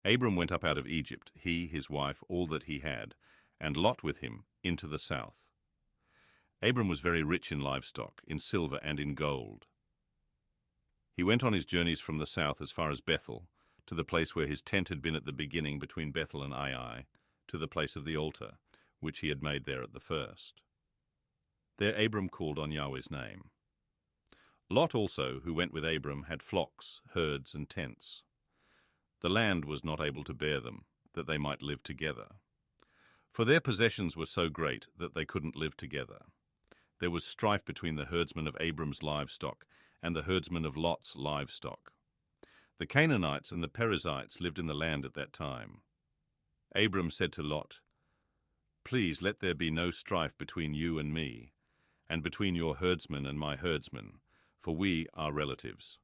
Abram went up out of Egypt, he, his wife, all that he had, and Lot with him, into the south. Abram was very rich in livestock, in silver and in gold. He went on his journeys from the south as far as Bethel, to the place where his tent had been at the beginning between Bethel and Ai, to the place of the altar, which he had made there at the first. There Abram called on Yahweh's name. Lot also, who went with Abram, had flocks, herds, and tents. The land was not able to bear them, that they might live together. For their possessions were so great that they couldn't live together. There was strife between the herdsmen of Abram's livestock and the herdsmen of Lot's livestock. The Canaanites and the Perizzites lived in the land at that time. Abram said to Lot, "Please let there be no strife between you and me, and between your herdsmen and my herdsmen, for we are relatives.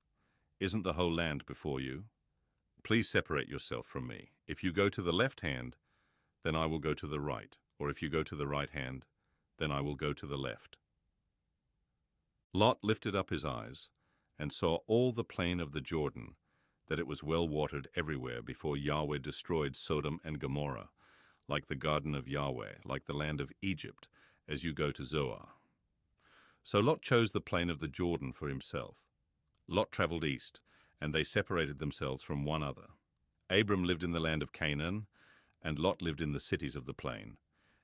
Isn't the whole land before you? Please separate yourself from me. If you go to the left hand, then I will go to the right, or if you go to the right hand, then I will go to the left." Lot lifted up his eyes and saw all the plain of the Jordan, that it was well watered everywhere before Yahweh destroyed Sodom and Gomorrah, like the garden of Yahweh, like the land of Egypt, as you go to Zoar. So Lot chose the plain of the Jordan for himself. Lot traveled east, and they separated themselves from one another. Abram lived in the land of Canaan, and Lot lived in the cities of the plain,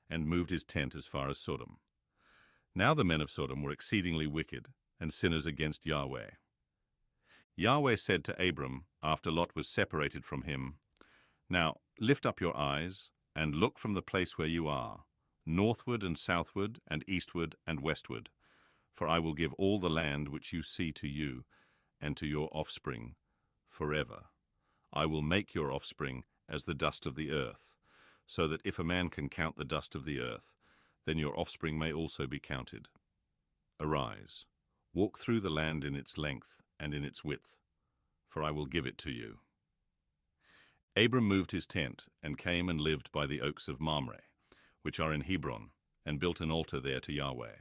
and moved his tent as far as Sodom. Now the men of Sodom were exceedingly wicked, and sinners against Yahweh. Yahweh said to Abram, after Lot was separated from him, "Now lift up your eyes, and look from the place where you are, northward and southward, and eastward and westward, for I will give all the land which you see to you, and to your offspring, forever. I will make your offspring as the dust of the earth, so that if a man can count the dust of the earth, then your offspring may also be counted. Arise, walk through the land in its length and in its width, for I will give it to you." Abram moved his tent, and came and lived by the oaks of Mamre, which are in Hebron, and built an altar there to Yahweh.